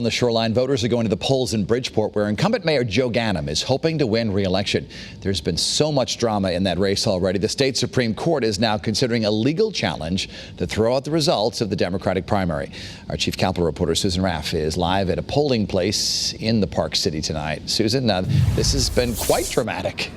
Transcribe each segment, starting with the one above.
On the shoreline, voters are going to the polls in Bridgeport, where incumbent Mayor Joe Ganim is hoping to win re-election. There's been so much drama in that race already. The state Supreme Court is now considering a legal challenge to throw out the results of the Democratic primary. Our chief Capitol reporter Susan RAFF is live at a polling place in the Park City tonight. Susan, this has been quite dramatic.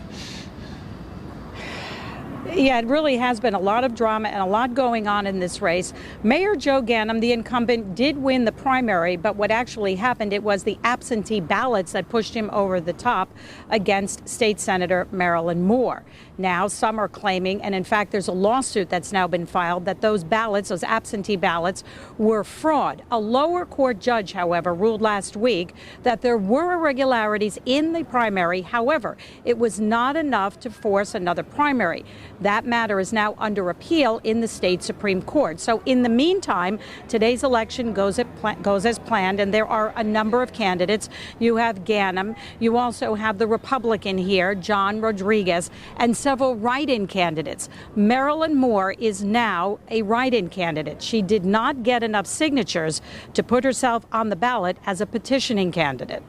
Yeah, it really has been a lot of drama and a lot going on in this race. Mayor Joe Ganim, the incumbent, did win the primary, but what actually happened, it was the absentee ballots that pushed him over the top against State Senator Marilyn Moore. Now, some are claiming, and in fact, there's a lawsuit that's now been filed, that those ballots, those absentee ballots, were fraud. A lower court judge, however, ruled last week that there were irregularities in the primary. However, it was not enough to force another primary. That matter is now under appeal in the state Supreme Court. So in the meantime, today's election goes as planned, and there are a number of candidates. You have Ganim. You also have the Republican here, John Rodriguez, and several write-in candidates. Marilyn Moore is now a write-in candidate. She did not get enough signatures to put herself on the ballot as a petitioning candidate.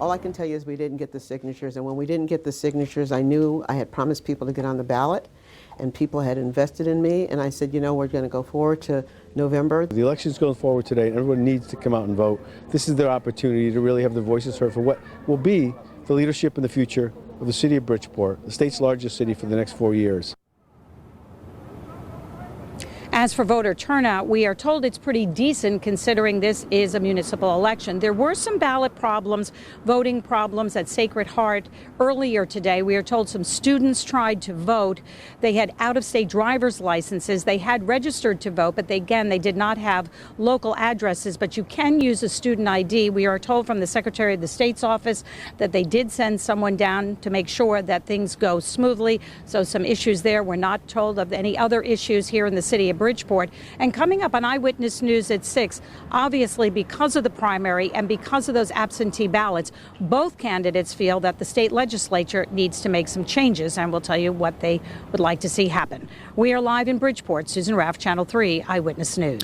All I can tell you is we didn't get the signatures, and when we didn't get the signatures, I knew I had promised people to get on the ballot, and people had invested in me, and I said, you know, we're going to go forward to November. The election's going forward today, and everyone needs to come out and vote. This is their opportunity to really have their voices heard for what will be the leadership in the future of the city of Bridgeport, the state's largest city for the next 4 years. As for voter turnout, we are told it's pretty decent considering this is a municipal election. There were some ballot problems, voting problems at Sacred Heart earlier today. We are told some students tried to vote. They had out-of-state driver's licenses. They had registered to vote, but they did not have local addresses. But you can use a student ID. We are told from the Secretary of the State's office that they did send someone down to make sure that things go smoothly. So some issues there. We're not told of any other issues here in the city of Bridgeport. And coming up on Eyewitness News at 6, obviously because of the primary and because of those absentee ballots, both candidates feel that the state legislature needs to make some changes, and we'll tell you what they would like to see happen. We are live in Bridgeport. Susan RAFF, Channel 3 Eyewitness News.